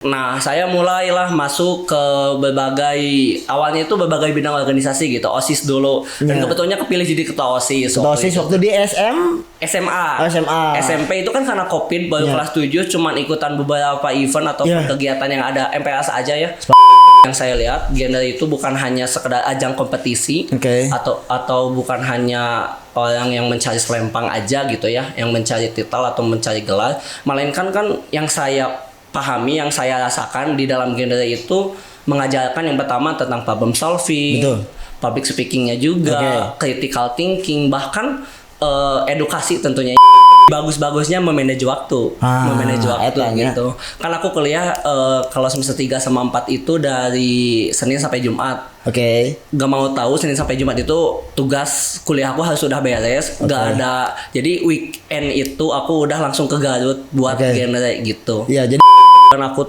Nah, saya mulailah masuk ke awalnya itu berbagai bidang organisasi gitu, OSIS dulu. Dan kebetulannya kepilih jadi ketua OSIS. Ketua OSIS waktu di SMA. SMA. SMP itu kan karena Covid baru kelas 7 cuman ikutan beberapa event atau kegiatan yang ada MPLS aja ya. Yang saya lihat genre itu bukan hanya sekedar ajang kompetisi atau bukan hanya orang yang mencari selempang aja gitu ya, yang mencari titel atau mencari gelar, melainkan kan yang saya pahami, yang saya rasakan di dalam genre itu mengajarkan yang pertama tentang problem solving, public speakingnya juga, critical thinking, bahkan edukasi tentunya. Bagus-bagusnya memanage waktu, gitu. Kan aku kuliah kalau semester 3 sama 4 itu dari Senin sampai Jumat. Gak mau tahu Senin sampai Jumat itu tugas kuliah aku harus sudah beres, gak ada. Jadi weekend itu aku udah langsung ke Garut buat genre gitu. Iya, jadi Dan aku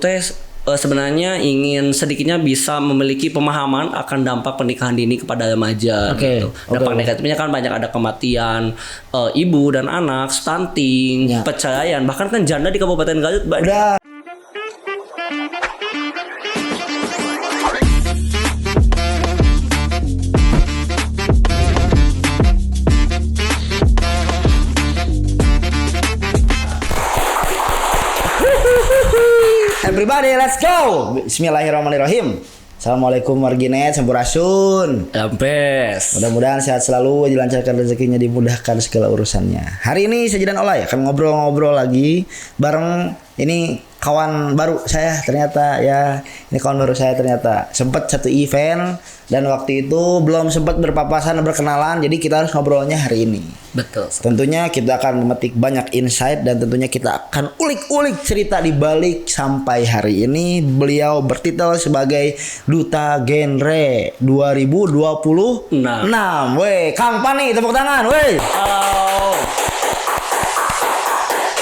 sebenarnya ingin sedikitnya bisa memiliki pemahaman akan dampak pernikahan dini kepada remaja gitu. Dampak negatifnya kan banyak, ada kematian ibu dan anak, stunting, perceraian, bahkan kan janda di Kabupaten Garut banyak. Everybody, let's go. Bismillahirrahmanirrahim. Assalamualaikum warginet, sampurasun. Dampes. Mudah-mudahan sehat selalu, dilancarkan rezekinya, dimudahkan segala urusannya. Hari ini Sajidan Olay akan ngobrol-ngobrol lagi bareng ini kawan baru saya ternyata ya. Ini kawan baru saya ternyata sempat satu event dan waktu itu belum sempat berpapasan, berkenalan. Jadi kita harus ngobrolnya hari ini. Betul. Tentunya kita akan memetik banyak insight dan tentunya kita akan ulik-ulik cerita di balik sampai hari ini beliau bertitel sebagai Duta Genre 2026. Weh, Kang Pani, tepuk tangan, weh. Halo.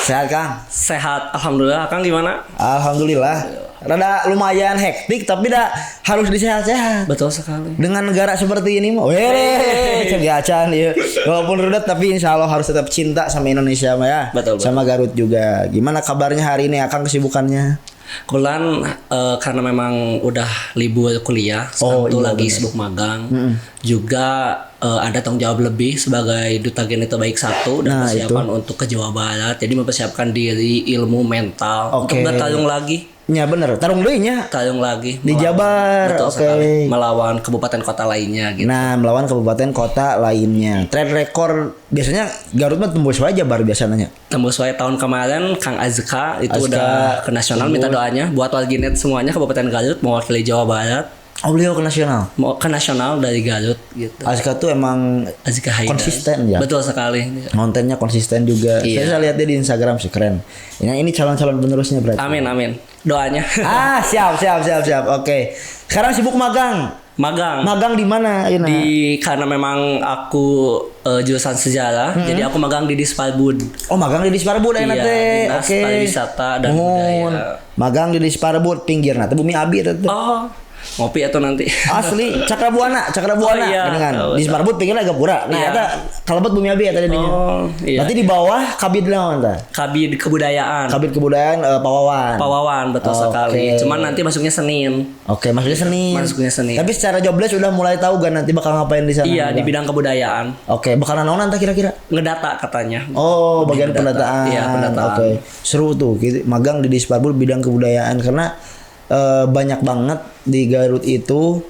Sehat, Kang? Sehat, alhamdulillah. Kang gimana? Alhamdulillah. Rada lumayan hektik tapi dah harus disehat-sehat. Betul sekali. Dengan negara seperti ini mah, cegacan ya. Walaupun rudet tapi insya Allah harus tetap cinta sama Indonesia mah ya. Betul. Sama Garut juga. Gimana kabarnya hari ini, Akang, kesibukannya? Kebetulan karena memang udah libur kuliah, sekarang tuh lagi sibuk magang. Juga ada tanggung jawab lebih sebagai Duta Genre Terbaik 1 dan persiapan untuk ke Jawa Barat. Jadi mempersiapkan diri, ilmu, mental untuk bertarung lagi. Ya bener, tarung deui nya. Tarung lagi di Jabar. Melawan kabupaten kota lainnya gitu. Nah, melawan kabupaten kota lainnya. Trend rekor biasanya Garut mah tembus wae Jabar biasanya. Tembus wae tahun kemarin Kang Azka itu udah ke nasional, minta doanya buat warginet semuanya Kabupaten Garut mewakili Jawa Barat. Oh, beliau ke nasional? Mau ke nasional dari Garut gitu. Azka tuh emang konsisten ya? Betul sekali. Kontennya konsisten juga. Saya lihat dia di Instagram sih, keren. Ini calon-calon penerusnya berarti. Amin. Doanya. Siap. Oke. Sekarang sibuk magang. Magang di mana? Karena memang aku jurusan sejarah, jadi aku magang di Disparbud. Oh, magang di Disparbud enak teh. Dinas Pariwisata dan Budaya. Magang di Disparbud pinggirna teh Bumi Abi teh. Oh. Ngopi atau nanti asli Cakrabuana dengan di Disparbud pinggirnya agak pura. Nah eta kalebet Bumi Abi eta dinya. Berarti di bawah Kabid naon tah? Kabid Kebudayaan Pawawan. Betul sekali. Cuman nanti masuknya Senin. Masuknya Senin. Tapi secara jobless udah mulai tahu gak nanti bakal ngapain di sana? Iya, di bidang kebudayaan. Bakalan naon tah kira-kira? Ngedata katanya. Oh, bagian pendataan. Iya, pendataan. Seru tuh magang di Disparbud bidang kebudayaan karena banyak banget di Garut itu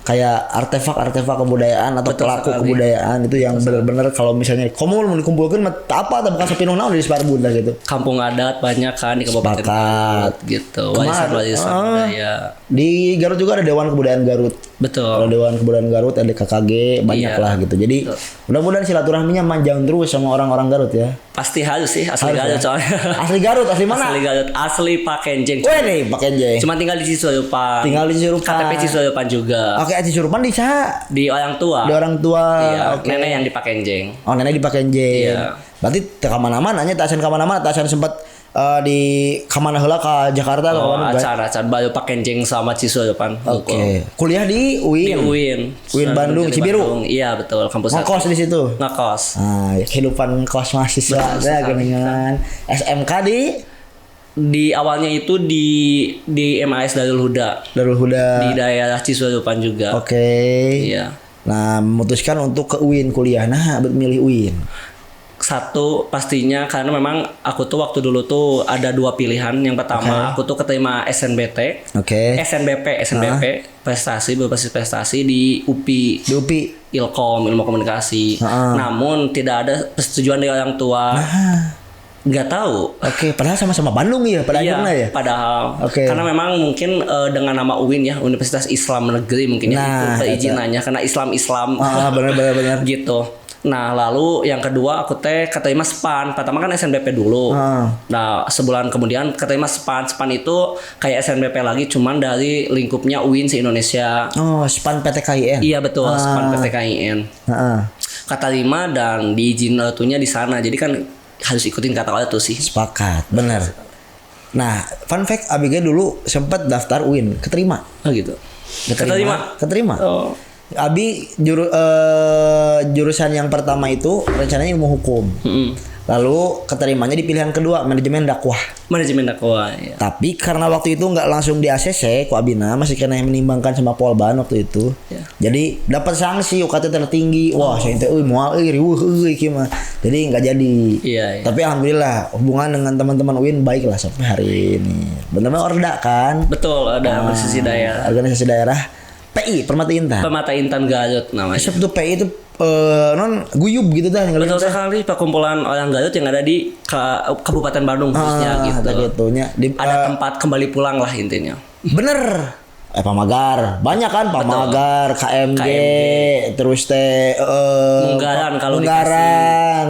kayak artefak kebudayaan atau pelaku kebudayaan itu yang benar-benar kalau misalnya kamu mau dikumpulkan apa atau bukan sepinuh naon di Disparbud lah gitu. Kampung adat banyak kan di Kabupaten Garut gitu. Warisan budaya. Di Garut juga ada Dewan Kebudayaan Garut. Betul. Kalau Dewan Kebudayaan Garut ada KKG banyak lah gitu. Jadi mudah-mudahan silaturahminya manjang terus sama orang-orang Garut ya. Pasti harus sih, asli Garut soalnya. Asli Garut, asli mana? Asli Garut, asli Pakenjeng. Pak Kenjeng. Cuma tinggal di Cisurupan. KTP Cisurupan juga. Oke, Cisurupan di sana. Di orang tua. Iya. Nenek yang di Pakenjeng. Oh, nenek di Pakenjeng. Iya. Berarti ke mana-mana nya tasan sempat di kemana heula ke Jakarta atau kemana? Acara baru Pakenjeng sama Cisurupan. Kuliah di UIN. UIN Bandung, Cibiru. Iya, betul, kampus. Ngekos di situ. Ngekos. Kehidupan kos mahasiswa saya geningan. SMK di Di awalnya itu di MAS Darul Huda. Darul Huda. Di daerah Cisurupan juga. Oke. Iya. Nah, memutuskan untuk ke UIN kuliah. Nah, milih UIN. Satu pastinya karena memang aku tuh waktu dulu tuh ada dua pilihan. Yang pertama aku tuh keterima SNBT. SNBP berbasis prestasi di UPI. Di UPI. Ilkom, ilmu komunikasi. Namun tidak ada persetujuan dari orang tua. Nggak tahu. Oke, padahal sama-sama Bandung ya pada akhirnya ya. Padahal. Karena memang mungkin dengan nama UIN ya, Universitas Islam Negeri mungkin itu perizinannya karena Islam. Benar. Gitu. Nah, lalu yang kedua aku keterima SPAN. Pertama kan SNBP dulu. Nah, sebulan kemudian keterima SPAN. SPAN itu kayak SNBP lagi cuman dari lingkupnya UIN se-Indonesia. Oh, SPAN PTKIN. Iya, betul, SPAN PTKIN. Keterima dan diizin di sana. Jadi kan harus ikutin kata Allah tuh sih. Sepakat, benar. Nah, fun fact, Abigail dulu sempat daftar UIN, keterima. Oh gitu. Keterima. Oh. Abi jurusan yang pertama itu rencananya ilmu hukum. Lalu keterimanya di pilihan kedua manajemen dakwah. Ya. Tapi karena waktu itu nggak langsung di ACC, ku Abina masih kena menimbangkan sama Polban waktu itu. Ya. Jadi dapat sanksi UKT tertinggi. Wah, saya teh moal riweuh mah. Jadi nggak jadi. Iya. Tapi alhamdulillah hubungan dengan teman-teman UIN baik lah sampai hari ini. Benar-benar Orda kan? Betul, ada organisasi daerah. PI Permata Intan Garut namanya. Sebetulnya PI itu non guyub gitu dah. Betul sekali, perkumpulan orang Garut yang ada di Kabupaten Bandung khususnya gitu. Ada tempat kembali pulang lah intinya. Bener. Pamagar banyak kan, Pamagar, KMG, terus Munggaran,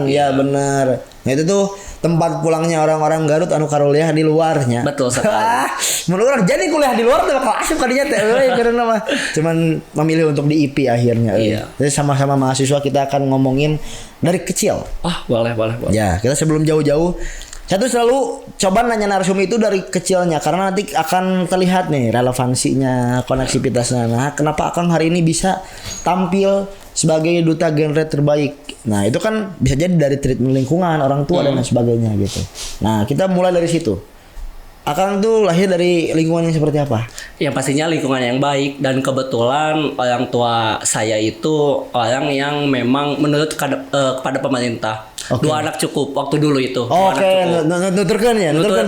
ya bener. Nah itu tuh tempat pulangnya orang-orang Garut anu karuliah di luarnya. Betul sekali. Menurut orang jadi kuliah di luar tuh bakal asik kadinya teh karena mah cuman memilih untuk di IP akhirnya. Iya. Jadi sama-sama mahasiswa kita akan ngomongin dari kecil. Boleh. Ya, kita sebelum jauh-jauh saya tuh selalu coba nanya narsum itu dari kecilnya karena nanti akan terlihat nih relevansinya, koneksivitasnya. Nah, kenapa Akang hari ini bisa tampil sebagai duta genre terbaik? Nah, itu kan bisa jadi dari treatment lingkungan, orang tua dan lain sebagainya gitu. Nah, kita mulai dari situ. Akang tuh lahir dari lingkungan yang seperti apa? Yang pastinya lingkungan yang baik dan kebetulan orang tua saya itu orang yang memang menurut kepada pemerintah. Dua anak cukup waktu dulu itu. Nuturkan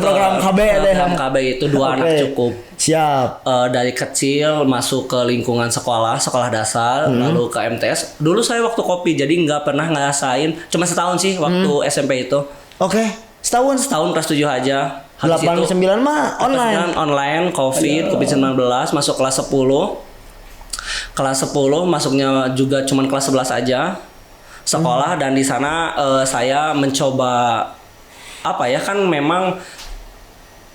program KB deh. Program KB itu dua anak cukup. Siap. Dari kecil masuk ke lingkungan sekolah dasar, lalu ke MTS. Dulu saya waktu kopi jadi nggak pernah ngerasain, cuma setahun sih waktu SMP itu. Setahun kelas 7 aja. 8-9 mah online COVID-19 masuk kelas 10. Kelas 10 masuknya juga cuman kelas 11 aja. Sekolah dan di sana saya mencoba kan memang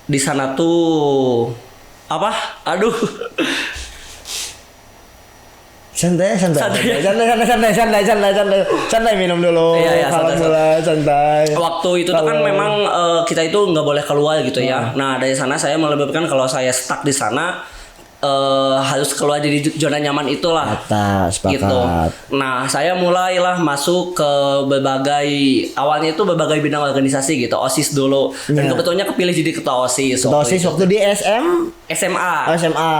di sana tuh santai minum dulu. Iya, santai. Waktu itu tuh kan memang kita itu nggak boleh keluar gitu ya. Nah, dari sana saya menyebabkan kalau saya stuck di sana harus keluar dari zona nyaman itulah. Sepakat. Gitu. Nah, saya mulailah masuk ke awalnya itu berbagai bidang organisasi gitu, OSIS dulu. Dan kebetulannya kepilih jadi ketua OSIS. Waktu di SMA.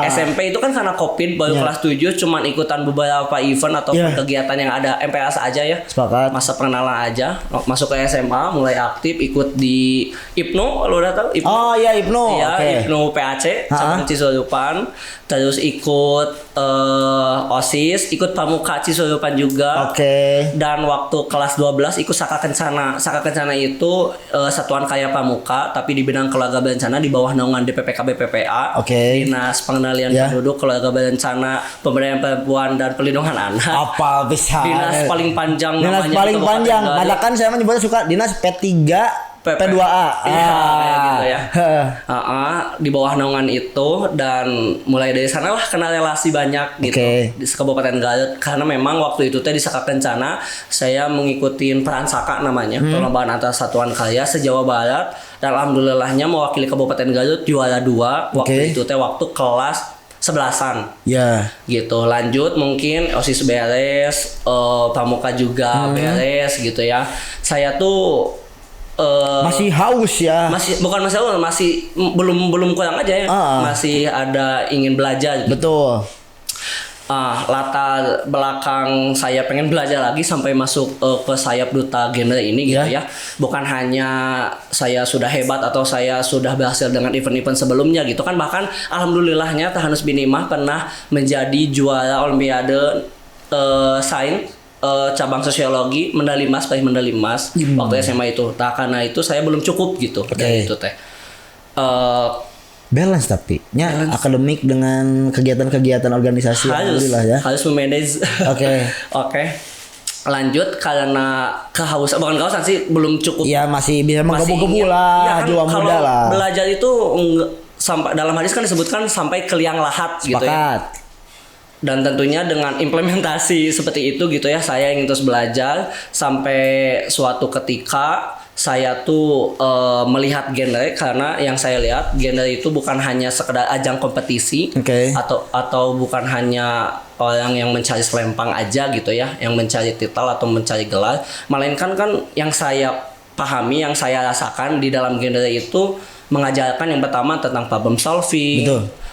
SMP itu kan karena COVID baru kelas 7 cuman ikutan beberapa event atau kegiatan yang ada MPLS aja ya. Sepakat. Masa pengenalan aja. Masuk ke SMA mulai aktif ikut di IPNO, lo udah tahu IPNO? Oh iya IPNO. Iya, IPNO PAC cabang Cisurupan. Terus ikut OSIS, ikut Pramuka Cisurupan juga. Dan waktu kelas 12 ikut Saka Kencana. Saka Kencana itu satuan kaya Pramuka tapi di bidang keluarga berencana di bawah naungan DPPK BPPA. Dinas Pengendalian Penduduk, Keluarga Berencana, Pemberdayaan Perempuan dan Perlindungan Anak. Apa bisa? Dinas paling panjang namanya. Dinas paling panjang. Madakan saya menyebutnya suka Dinas P3 P2A. Iya, kayak gitu ya. Di bawah naungan itu dan mulai dari sana lah kenal relasi banyak gitu di Kabupaten Garut karena memang waktu itu di Saka Kencana saya mengikuti Peransaka namanya, perlombaan antar satuan karya se-Jawa Barat dan alhamdulillahnya mewakili Kabupaten Garut juara 2 waktu itu waktu kelas 11-an. Gitu. Lanjut mungkin OSIS beres, Pramuka juga beres gitu ya. Saya tuh masih haus ya. Bukan masih haus, masih belum kurang aja ya. Masih ada ingin belajar gitu. Betul. Latar belakang saya pengen belajar lagi sampai masuk ke sayap duta genre ini gitu ya. Bukan hanya saya sudah hebat atau saya sudah berhasil dengan event-event sebelumnya gitu kan, bahkan alhamdulillahnya Tahanus Binimah pernah menjadi juara Olimpiade Sains cabang sosiologi, medali emas waktu SMA itu. Nah, karena itu saya belum cukup gitu dari itu teh. Balance tapi nya akademik dengan kegiatan-kegiatan organisasi alhamdulillah ya. Harus memanage. Oke. Lanjut karena kehausan, bukan kehausan sih, belum cukup. Iya, masih bisa menggebu-gebu lah, jiwa muda lah. Belajar itu sampai dalam hadis kan disebutkan sampai ke liang lahat gitu ya. Dan tentunya dengan implementasi seperti itu gitu ya, saya ingin terus belajar sampai suatu ketika saya tuh melihat genre, karena yang saya lihat genre itu bukan hanya sekedar ajang kompetisi atau bukan hanya orang yang mencari selempang aja gitu ya, yang mencari titel atau mencari gelar, melainkan kan yang saya pahami, yang saya rasakan di dalam genre itu mengajarkan yang pertama tentang problem solving,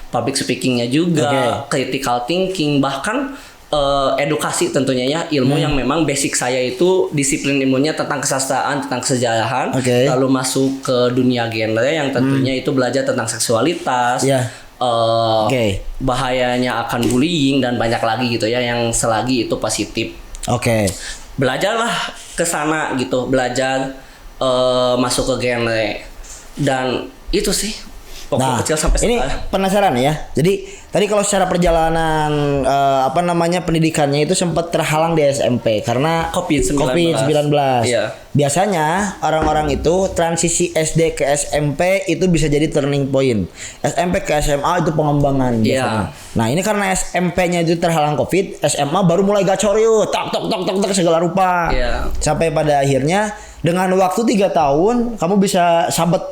public speakingnya juga, critical thinking, bahkan edukasi tentunya ya, ilmu yang memang basic saya itu disiplin ilmunya tentang kesastraan, tentang kesejarahan, lalu masuk ke dunia genre yang tentunya itu belajar tentang seksualitas, bahayanya akan bullying dan banyak lagi gitu ya, yang selagi itu positif. Belajarlah ke sana gitu, belajar masuk ke genre, dan itu sih. Kecil sampai ini sekarang. Penasaran ya. Jadi tadi kalau secara perjalanan pendidikannya itu sempat terhalang di SMP karena COVID-19. Iya. Biasanya orang-orang itu transisi SD ke SMP itu bisa jadi turning point. SMP ke SMA itu pengembangan biasanya. Nah, ini karena SMP-nya itu terhalang COVID, SMA baru mulai gacor yuk, tok segala rupa. Sampai pada akhirnya dengan waktu 3 tahun kamu bisa sabet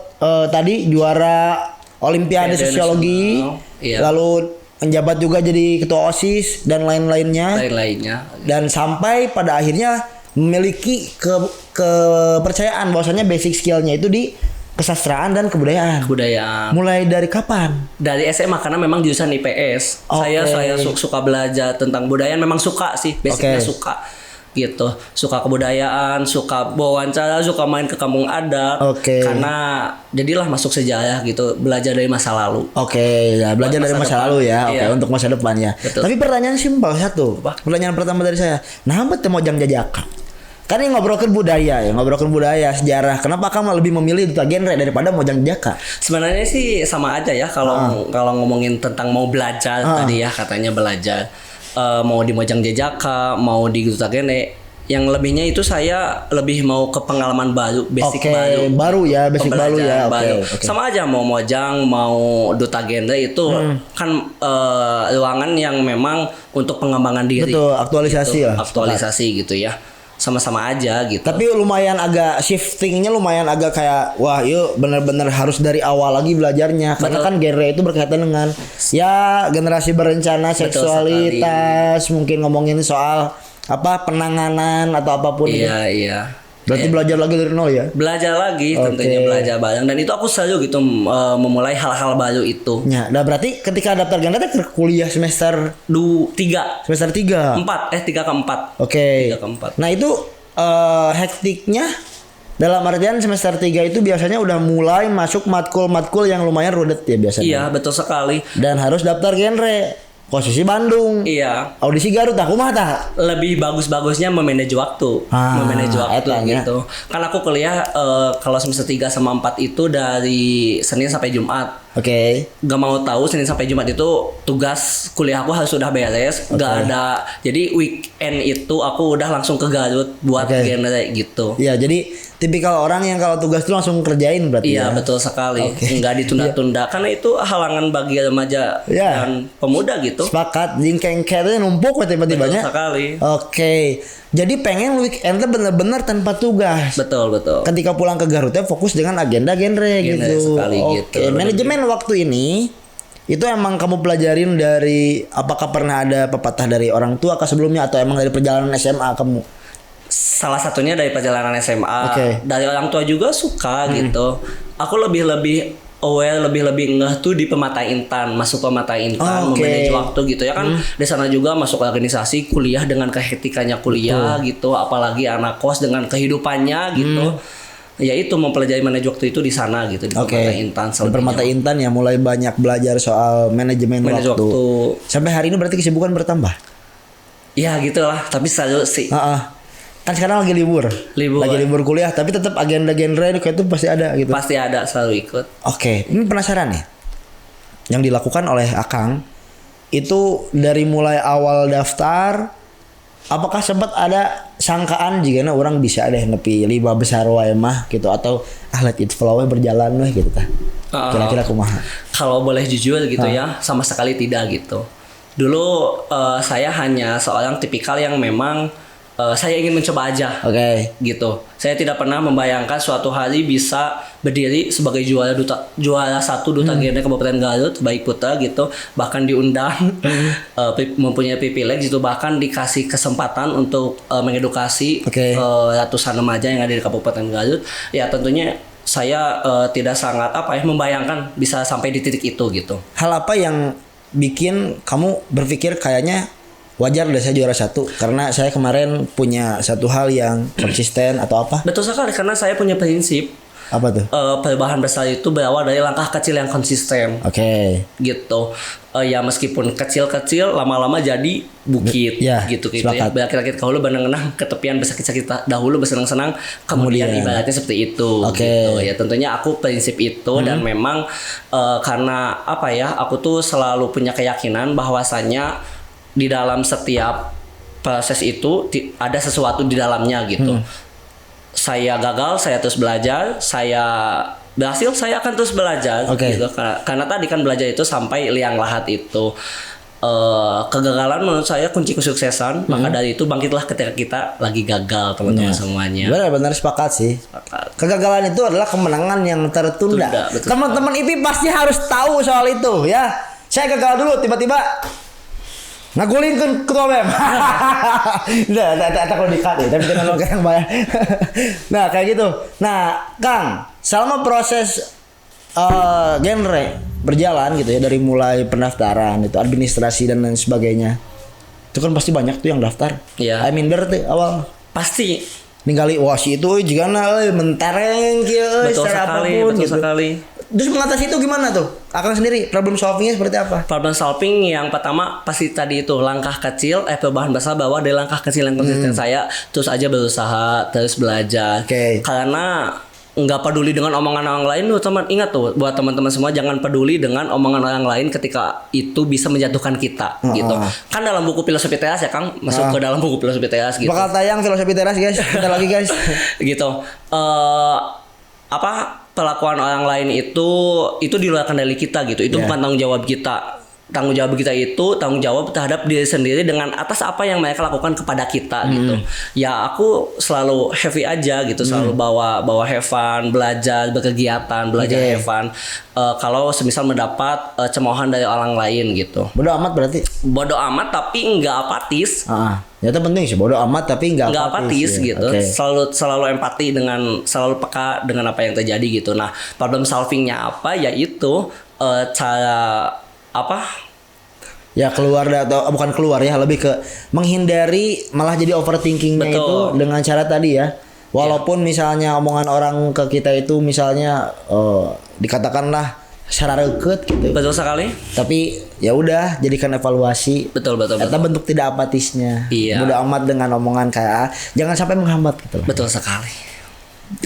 tadi juara Olimpiade Sosiologi, lalu menjabat juga jadi ketua OSIS dan lain-lainnya. Dan sampai pada akhirnya memiliki kepercayaan bahwasanya basic skillnya itu di kesastraan dan kebudayaan. Mulai dari kapan? Dari SMA, karena memang jurusan IPS. Saya suka belajar tentang budaya, memang suka sih, basicnya suka. Gitu, suka kebudayaan, suka wawancara, suka main ke kampung adat, karena jadilah masuk sejarah gitu, belajar dari masa lalu. Belajar dari masa lalu ya, untuk masa depan ya. Tapi pertanyaan simpel satu, pertanyaan pertama dari saya, nah betul mojang jajakan, kan ini ngobrolkan budaya, sejarah, kenapa kamu lebih memilih duta genre daripada mojang jajakan? Sebenarnya sih sama aja ya, kalau ngomongin tentang mau belajar tadi ya, katanya belajar. Mau di Mojang Jejaka, mau di Duta Genre, yang lebihnya itu saya lebih mau ke pengalaman baru, basic baru ya. Sama aja mau Mojang, mau Duta Genre itu kan ruangan yang memang untuk pengembangan diri. Betul, aktualisasi gitu. Aktualisasi gitu ya. Sama-sama aja gitu. Tapi lumayan agak shiftingnya lumayan agak kayak wah yuk bener-bener harus dari awal lagi belajarnya. Karena kan genre itu berkaitan dengan ya generasi berencana, seksualitas, mungkin ngomongin soal penanganan atau apapun. Iya. Berarti belajar lagi dari nol ya? Belajar lagi, tentunya belajar bareng, dan itu aku selalu gitu memulai hal-hal baru itu. Nah berarti ketika daftar genre ke kuliah semester 3. Semester 3. 3 ke 4. 3 ke 4. Nah itu hektiknya dalam artian semester 3 itu biasanya udah mulai masuk matkul-matkul yang lumayan rudet ya biasanya. Iya, betul sekali. Dan harus daftar genre. Posisi Bandung. Iya. Audisi Garut kumaha tah? Lebih bagus-bagusnya memanage waktu. Gitu. Kan aku kuliah kalau semester 3 sama 4 itu dari Senin sampai Jumat. Gak mau tahu Senin sampai Jumat itu tugas kuliah aku harus sudah beres. Gak ada. Jadi weekend itu aku udah langsung ke Garut buat genre gitu. Iya, jadi tipikal orang yang kalau tugas itu langsung kerjain berarti. Iya, betul sekali. Nggak ditunda-tunda karena itu halangan bagi remaja dan pemuda gitu. Sepakat, jingkengkernya numpuk tiba-tiba banyak. Betul sekali. Jadi pengen weekendnya bener-bener tanpa tugas. Betul. Ketika pulang ke Garutnya fokus dengan agenda genre gitu. Gitu. Manajemen waktu ini itu emang kamu pelajarin dari apakah pernah ada pepatah dari orang tua sebelumnya atau emang dari perjalanan SMA kamu? salah satunya dari perjalanan SMA. Dari orang tua juga suka gitu. Aku lebih aware, lebih ngeh tuh di Pematah Intan, masuk Pematah Intan, memanage waktu gitu ya kan. Di sana juga masuk organisasi, kuliah dengan kehektikannya kuliah gitu, apalagi anak kos dengan kehidupannya gitu. Ya itu mempelajari manajemen waktu itu di sana gitu di Pematah Intan. Di Pematah Intan ya mulai banyak belajar soal manajemen waktu. Sampai hari ini berarti kesibukan bertambah. Ya gitulah, tapi selalu sih. Kan sekarang lagi libur. Lagi libur kuliah, tapi tetap agenda genre itu pasti ada gitu. Pasti ada, selalu ikut. Ini penasaran nih. Yang dilakukan oleh Akang itu dari mulai awal daftar, apakah sempat ada sangkaan jika orang bisa deh nepi 5 besar wae mah gitu, atau let it flow berjalan weh gitu tah. Kira-kira kumaha? Kalau boleh jujur gitu ya, sama sekali tidak gitu. Dulu saya hanya seorang tipikal yang memang saya ingin mencoba aja. Gitu. Saya tidak pernah membayangkan suatu hari bisa berdiri sebagai juara satu duta genre Kabupaten Garut baik putra gitu, bahkan diundang mempunyai privilege gitu, bahkan dikasih kesempatan untuk mengedukasi ratusan remaja yang ada di Kabupaten Garut. Ya tentunya saya tidak sangat membayangkan bisa sampai di titik itu gitu. Hal apa yang bikin kamu berpikir kayaknya wajar deh saya juara satu, karena saya kemarin punya satu hal yang konsisten atau apa? Betul sekali, karena saya punya prinsip. Apa tuh? Perubahan besar itu berawal dari langkah kecil yang konsisten. Gitu. Ya meskipun kecil-kecil lama-lama jadi bukit gitu ya. Berakit-rakit dahulu benang-benang ke tepian besar-besar dahulu bersenang-senang kemudian ibaratnya seperti itu gitu. Ya tentunya aku prinsip itu dan memang karena aku tuh selalu punya keyakinan bahwasannya di dalam setiap proses itu ada sesuatu di dalamnya gitu. Saya gagal, saya terus belajar. Saya berhasil, saya akan terus belajar gitu. Karena tadi kan belajar itu sampai liang lahat itu. Kegagalan menurut saya kunci kesuksesan. Maka dari itu bangkitlah ketika kita lagi gagal, teman-teman semuanya. Benar-benar sepakat sih. Kegagalan itu adalah kemenangan yang tertunda. Teman-teman IP pasti harus tahu soal itu ya. Saya gagal dulu, tiba-tiba ngagulin ke ketua BEM. Tak kalau dikat ya, tapi jangan yang bayar. Nah kayak gitu. Nah Kang, selama proses genre berjalan gitu ya, dari mulai pendaftaran itu, administrasi dan lain sebagainya, itu kan pasti banyak tuh yang daftar. Minder tuh awal. Pasti. Ninggali si itu juga mentereng kieu secara apapun gitu. Terus mengatasi itu gimana tuh? Akang sendiri problem solvingnya seperti apa? Problem solving yang pertama pasti tadi itu langkah kecil, perubahan besar bahwa dari langkah kecil yang konsisten saya terus aja berusaha, terus belajar. Karena nggak peduli dengan omongan orang lain tuh teman. Ingat tuh buat teman-teman semua, jangan peduli dengan omongan orang lain ketika itu bisa menjatuhkan kita gitu. Kan dalam buku filosofi teras ya Kang, masuk ke dalam buku filosofi teras gitu. Bakal tayang filosofi teras guys, bentar lagi guys. Gitu. Perlakuan orang lain itu di luar kendali kita gitu. Itu bukan tanggung jawab kita. Tanggung jawab kita itu tanggung jawab terhadap diri sendiri dengan atas apa yang mereka lakukan kepada kita gitu. Ya aku selalu happy aja gitu, selalu bawa have fun, belajar, berkegiatan, belajar have fun. Kalau semisal mendapat cemoohan dari orang lain gitu. Bodoh amat berarti? Bodoh amat tapi enggak apatis. Ya itu penting sih, bodoh amat tapi enggak apatis gitu. Selalu empati selalu peka dengan apa yang terjadi gitu. Nah, problem solvingnya apa? Yaitu cara ya keluar atau bukan keluar ya, lebih ke menghindari malah jadi overthinkingnya itu dengan cara tadi ya. Walaupun misalnya omongan orang ke kita itu misalnya dikatakanlah secara reket gitu. Betul sekali. Tapi ya udah jadikan evaluasi. Betul. Eta bentuk tidak apatisnya. Bodo amat dengan omongan kayak jangan sampai menghambat gitu. Betul sekali.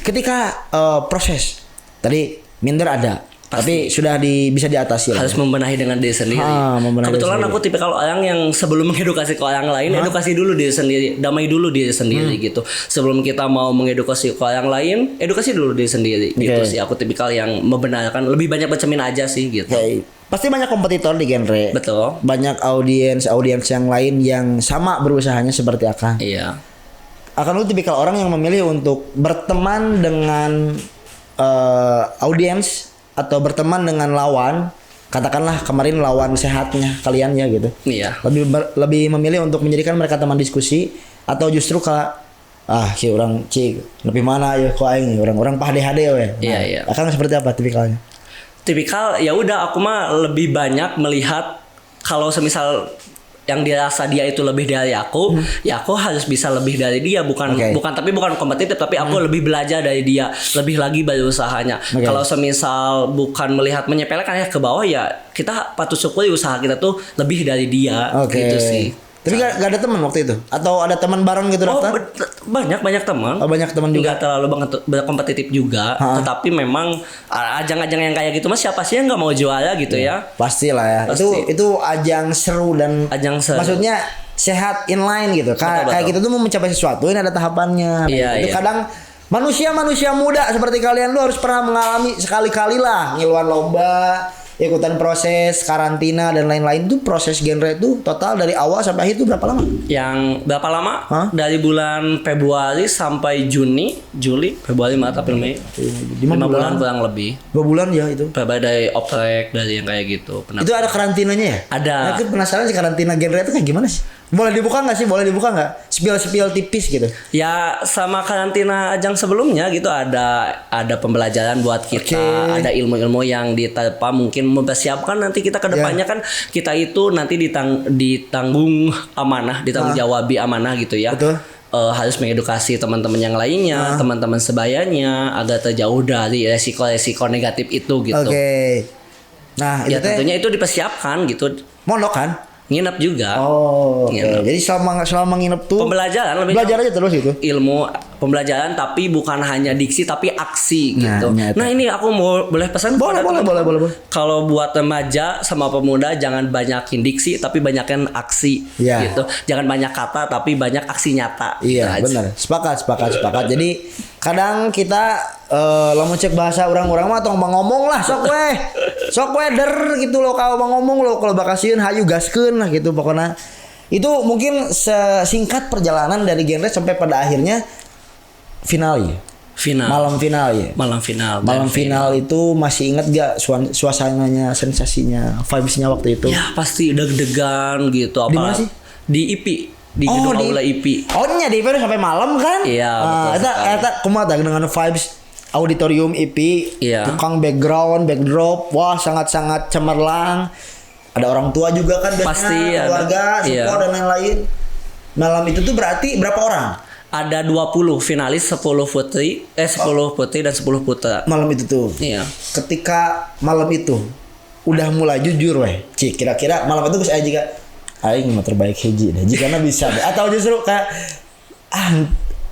Ketika proses tadi minder ada. Tapi sudah bisa diatasi. Harus membenahi dengan diri sendiri. Kebetulan aku tipikal orang yang sebelum mengedukasi ke orang lain, edukasi dulu diri sendiri, damai dulu diri sendiri gitu. Sebelum kita mau mengedukasi ke orang lain, edukasi dulu diri sendiri gitu sih. Aku tipikal yang membenarkan, lebih banyak bercermin aja sih gitu. Pasti banyak kompetitor di genre. Betul. Banyak audiens yang lain yang sama berusahanya seperti Akang. Iya. Akang lu tipikal orang yang memilih untuk berteman dengan audiens atau berteman dengan lawan, katakanlah kemarin lawan sehatnya kalian ya gitu. Iya. Lebih memilih untuk menjadikan mereka teman diskusi atau justru si orang cik lebih mana ya kok aing orang PHD we. Iya. Akang seperti apa tipikalnya? Tipikal ya udah aku mah lebih banyak melihat kalau semisal yang dirasa dia itu lebih dari aku, ya aku harus bisa lebih dari dia, bukan kompetitif, tapi aku lebih belajar dari dia, lebih lagi berusahanya. Kalau semisal bukan melihat menyepelekan ya ke bawah, ya kita patut syukuri usaha kita tuh lebih dari dia, gitu sih. Tapi gak ada teman waktu itu? Atau ada teman bareng gitu daftar? Banyak teman. Banyak teman juga. Gak terlalu berkompetitif juga. Tetapi memang ajang-ajang yang kayak gitu mas siapa sih yang gak mau juara gitu ya? Pastilah ya. Pasti. Itu ajang seru dan maksudnya sehat inline gitu. Kayak gitu tuh mau mencapai sesuatu ini ada tahapannya. Itu kadang manusia muda seperti kalian tuh harus pernah mengalami sekali-kali lah ngiluan lomba, ikutan proses karantina dan lain-lain. Tuh proses genre itu total dari awal sampai akhir itu berapa lama? Yang berapa lama? Dari bulan Februari sampai Juli, Februari, Maret, April, Mei. 5 bulan kurang lebih. 2 bulan ya itu. Dari oprek, dari yang kayak gitu. Itu ada karantinanya ya? Ada. Aku penasaran sih karantina genre itu kayak gimana sih? Boleh dibuka nggak? Spill tipis gitu. Ya sama karantina ajang sebelumnya gitu ada pembelajaran buat kita, ada ilmu-ilmu yang diterpa mungkin mempersiapkan nanti kita ke depannya kan kita itu nanti ditanggung amanah, ditanggung jawabi amanah gitu ya. Betul. Harus mengedukasi teman-teman yang lainnya, teman-teman sebayanya agar terjauh dari resiko-resiko negatif itu gitu. Nah, ya tentunya itu dipersiapkan gitu. Mondok kan? Nginep juga. Jadi selama nginep tuh pembelajaran belajar aja terus itu. Ilmu pembelajaran tapi bukan hanya diksi tapi aksi gitu. Nah, ini aku boleh pesan boleh. Kalau buat remaja sama pemuda jangan banyakin diksi tapi banyakin aksi gitu. Jangan banyak kata tapi banyak aksi nyata. Iya, gitu benar. Sepakat. Jadi kadang kita lamun cek bahasa orang-orang mah tong ngomong lah sok we der gitu loh kalau ngomong lo kalau bakasieun hayu gaskeun lah gitu pokoknya. Itu mungkin sesingkat perjalanan dari genre sampai pada akhirnya malam final itu masih inget gak suasananya, sensasinya, vibesnya waktu itu? Ya pasti deg-degan gitu. Di mana sih? Di IP. Di gedung Aula IP. Nya di IP sampai malam kan? Iya, betul. Eta kumaha dengan vibes auditorium IP, tukang backdrop, wah sangat-sangat cemerlang. Ada orang tua juga kan biasanya, pasti, keluarga, support dan lain-lain. Malam itu tuh berarti berapa orang? Ada 20 finalis, 10 putri dan 10 putra. Malam itu tuh. Iya. Ketika malam itu udah mulai jujur Cik, kira-kira malam itu saya juga aing mah terbaik hiji deh. Jika bisa deh. Atau justru kayak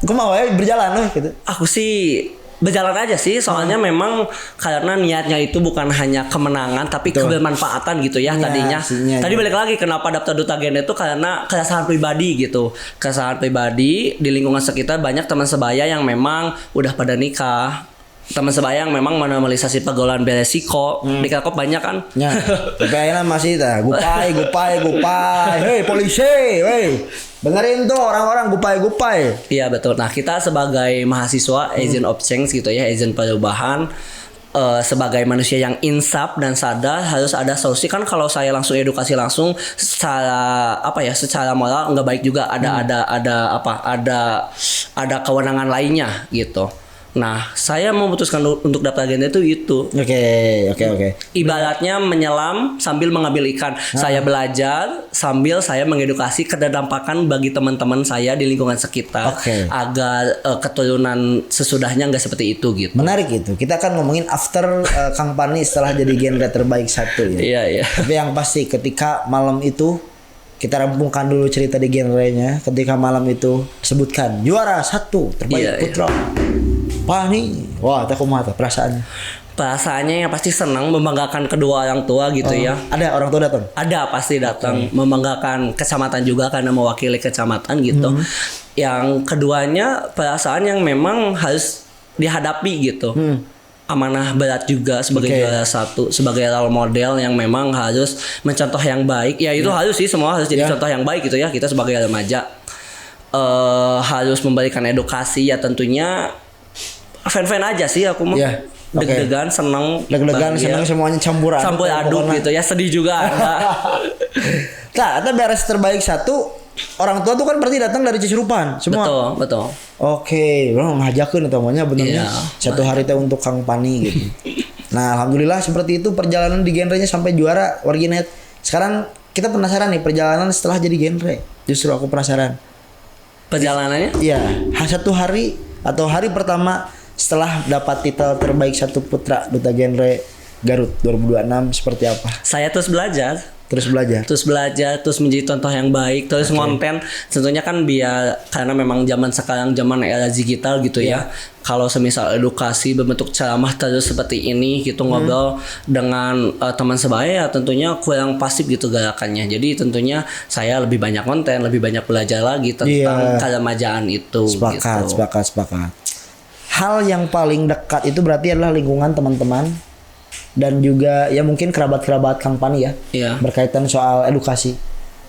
kumaha berjalan gitu. Aku sih berjalan aja sih, soalnya memang karena niatnya itu bukan hanya kemenangan tapi kebermanfaatan gitu ya tadinya. Tadi balik lagi kenapa daftar duta genre itu karena keresahan pribadi gitu. Keresahan pribadi di lingkungan sekitar banyak teman sebaya yang memang udah pada nikah. Teman sebaya yang memang menormalisasi pergaulan beresiko. Di Kalkop banyak kan? Ya. Tapi akhirnya masih gupai. Hei polisi, hei. Dengerin tuh orang-orang gupai. Iya betul. Nah kita sebagai mahasiswa agent of change gitu ya, agent perubahan, sebagai manusia yang insaf dan sadar harus ada solusi kan. Kalau saya langsung edukasi langsung secara secara moral nggak baik juga. Ada kewenangan lainnya gitu. Nah, saya memutuskan untuk daftar genre itu. Oke. Ibaratnya menyelam sambil mengambil ikan. Saya belajar sambil saya mengedukasi kedampakan bagi teman-teman saya di lingkungan sekitar agar keturunan sesudahnya nggak seperti itu gitu. Menarik itu. Kita akan ngomongin after Kang Pani setelah jadi genre terbaik 1 ya. Iya. Tapi yang pasti ketika malam itu kita rampungkan dulu cerita di genrenya. Ketika malam itu sebutkan juara 1 terbaik putra. Pani, wah, tak kumaha perasaannya yang pasti senang, membanggakan kedua orang tua gitu ya. Ada orang tua datang? Ada, pasti datang. Membanggakan kecamatan juga karena mewakili kecamatan gitu. Yang keduanya perasaan yang memang harus dihadapi gitu. Amanah berat juga sebagai juara 1, sebagai role model yang memang harus mencontoh yang baik. Ya itu harus sih, semua harus jadi contoh yang baik gitu ya. Kita sebagai remaja harus memberikan edukasi ya tentunya. Fan-fan aja sih aku mah. Deg-degan, seneng, semuanya campur aduk gitu ya, sedih juga ada. Nah, beres terbaik 1 orang tua tuh kan berarti datang dari Cisurupan semua. Betul. Oke, bro ngajakeun eta mah benernya. Satu hari teh untuk Kang Pani gitu. Nah, alhamdulillah seperti itu perjalanan di genrenya sampai juara Warginet. Sekarang kita penasaran nih perjalanan setelah jadi genre. Justru aku penasaran. Perjalanannya? Iya, satu hari atau hari pertama setelah dapat titel terbaik satu putra duta genre Garut 2026 seperti apa? Saya terus belajar, terus menjadi contoh yang baik, terus ngonten. Tentunya kan karena memang zaman sekarang zaman era digital gitu ya. Kalau semisal edukasi berbentuk ceramah terus seperti ini gitu ngobrol dengan teman sebaya, tentunya kurang pasif gitu gerakannya. Jadi tentunya saya lebih banyak konten, lebih banyak belajar lagi tentang keremajaan itu. Sepakat. Gitu. Hal yang paling dekat itu berarti adalah lingkungan teman-teman dan juga ya mungkin kerabat-kerabat Kang Pani ya. Berkaitan soal edukasi.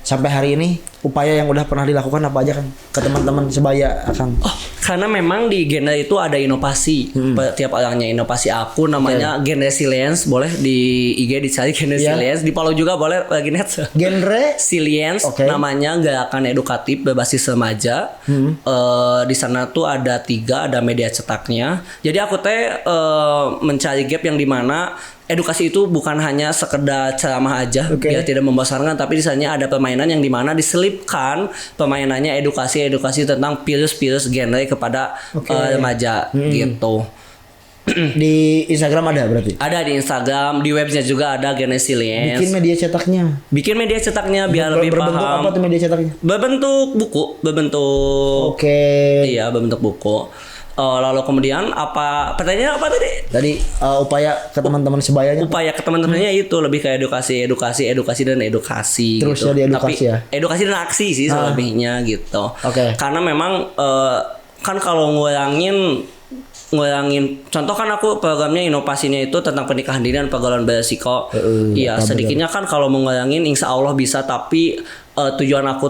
Sampai hari ini upaya yang udah pernah dilakukan apa aja kan ke teman-teman sebaya Kang? Karena memang di genre itu ada inovasi. Tiap orangnya inovasi. Aku namanya Genre Resilience, boleh di IG dicari Genre Resilience, di follow juga boleh lagi net. Genre Resilience namanya gerakan edukatif berbasis remaja. Di sana tuh ada 3, ada media cetaknya. Jadi aku mencari gap yang dimana edukasi itu bukan hanya sekedar ceramah aja biar tidak membosankan, tapi di sana ada permainan yang dimana diselipkan permainannya edukasi tentang virus genre kepada remaja gitu. Di Instagram ada berarti? Ada di Instagram, di webnya juga ada Genre Resilience. Bikin media cetaknya biar lebih paham. Berbentuk apa tuh media cetaknya? Berbentuk buku, Iya, berbentuk buku. Lalu kemudian pertanyaannya apa tadi? Tadi upaya ke teman-teman sebayanya. Upaya ke teman-temannya itu lebih ke edukasi dan edukasi. Terus gitu. jadi edukasi. Tapi, ya. Edukasi dan aksi sih selebihnya gitu. Karena memang kan kalau ngurangin contoh kan aku programnya inovasinya itu tentang pernikahan dini dan pergaulan beresiko. Iya, sedikitnya kan kalau mengurangin insya Allah bisa, tapi tujuan aku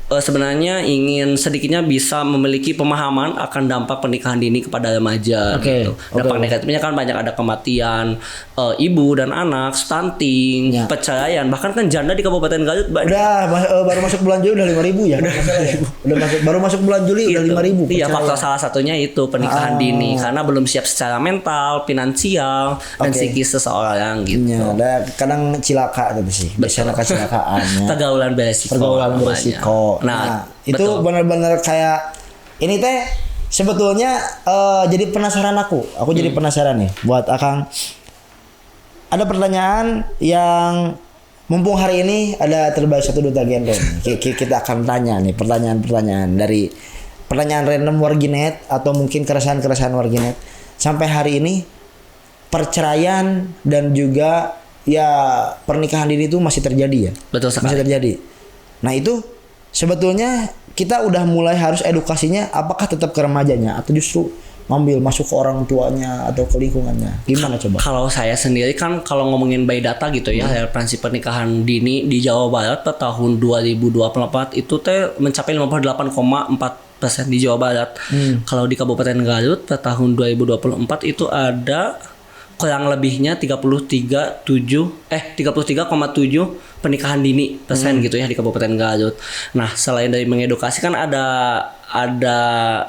sebenarnya ingin sedikitnya bisa memiliki pemahaman akan dampak pernikahan dini kepada remaja gitu. Dampak negatifnya kan banyak, ada kematian ibu dan anak, stunting, perceraian, bahkan kan janda di Kabupaten Garut banyak. Baru masuk bulan Juli udah 5.000 ya. Baru masuk bulan Juli udah 5.000. Iya, faktor salah satunya itu pernikahan dini karena belum siap secara mental, finansial, dan psikis seseorang gitu. Ada kadang cilaka gitu sih. Biasanya kecelakaan. Pergaulan beresiko. Nah itu benar-benar kayak ini sebetulnya jadi penasaran aku jadi penasaran nih buat Akang. Ada pertanyaan yang mumpung hari ini ada terbaik satu duta genre kita akan tanya nih pertanyaan dari pertanyaan random Warginet atau mungkin keresahan Warginet. Sampai hari ini perceraian dan juga ya pernikahan dini itu masih terjadi ya. Betul sekali. Masih terjadi. Nah itu sebetulnya kita udah mulai harus edukasinya apakah tetap ke remajanya atau justru masuk ke orang tuanya atau ke lingkungannya. Gimana coba? Kalau saya sendiri kan kalau ngomongin by data gitu ya, referensi pernikahan dini di Jawa Barat pada tahun 2024 itu mencapai 58,4% di Jawa Barat. Kalau di Kabupaten Garut pada tahun 2024 itu ada kurang lebihnya 33,7 pernikahan dini persen gitu ya di Kabupaten Garut. Nah, selain dari mengedukasi kan ada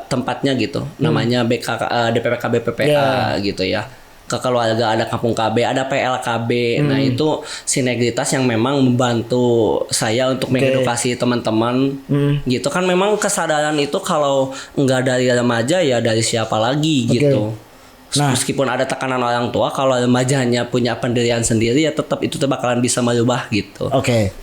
tempatnya gitu, namanya DPPK BPPA gitu ya. Kekeluarga, ada Kampung KB, ada PLKB. Nah, itu sinergitas yang memang membantu saya untuk mengedukasi teman-teman gitu kan. Memang kesadaran itu kalau enggak dari remaja ya dari siapa lagi gitu. Nah, meskipun ada tekanan orang tua, kalau remajanya punya pendirian sendiri ya tetap itu bakalan bisa merubah gitu.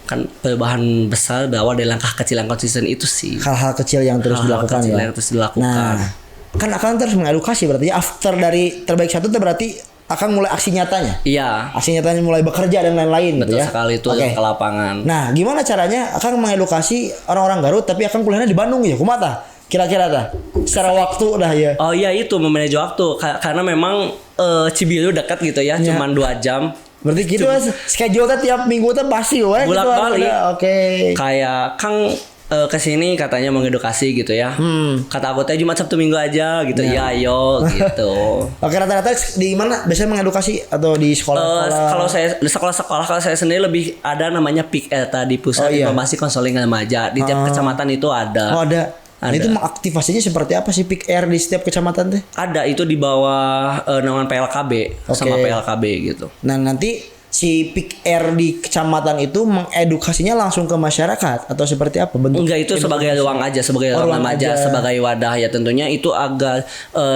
Kan perubahan besar berawal dari langkah kecil yang konsisten itu sih. Hal-hal kecil yang terus dilakukan ya. Nah, kan akan terus mengedukasi berarti after dari terbaik satu itu berarti akan mulai aksi nyatanya. Iya. Aksi nyatanya mulai bekerja dan lain-lain gitu ya. Betul sekali itu ke lapangan. Nah, gimana caranya akan mengedukasi orang-orang Garut tapi akan kuliahnya di Bandung ya? Kumaha kira-kira secara waktu dah ya. Oh iya, itu memanage waktu karena memang Cibiru dekat gitu ya, cuman 2 jam. Berarti gitu schedule tiap minggu pasti bolak-balik. Kayak Kang kesini katanya mengedukasi gitu ya. Kata aku teh Jumat Sabtu Minggu aja gitu. Ya ayo gitu. Oke, rata-rata di mana biasanya mengedukasi atau di sekolah? Kalau saya di sekolah-sekolah, kalau saya sendiri lebih ada namanya PIK tadi Pusat Informasi Konseling Remaja. Di tiap kecamatan itu ada. Oh ada. Nah, itu mengaktifasinya seperti apa sih PIK R di setiap kecamatan teh? Ada, itu di bawah naungan PLKB sama PLKB gitu. Nah, nanti si PIK R di kecamatan itu mengedukasinya langsung ke masyarakat atau seperti apa bentuk? Enggak, itu sebagai ruang aja, sebagai ruang remaja, sebagai wadah ya tentunya itu agar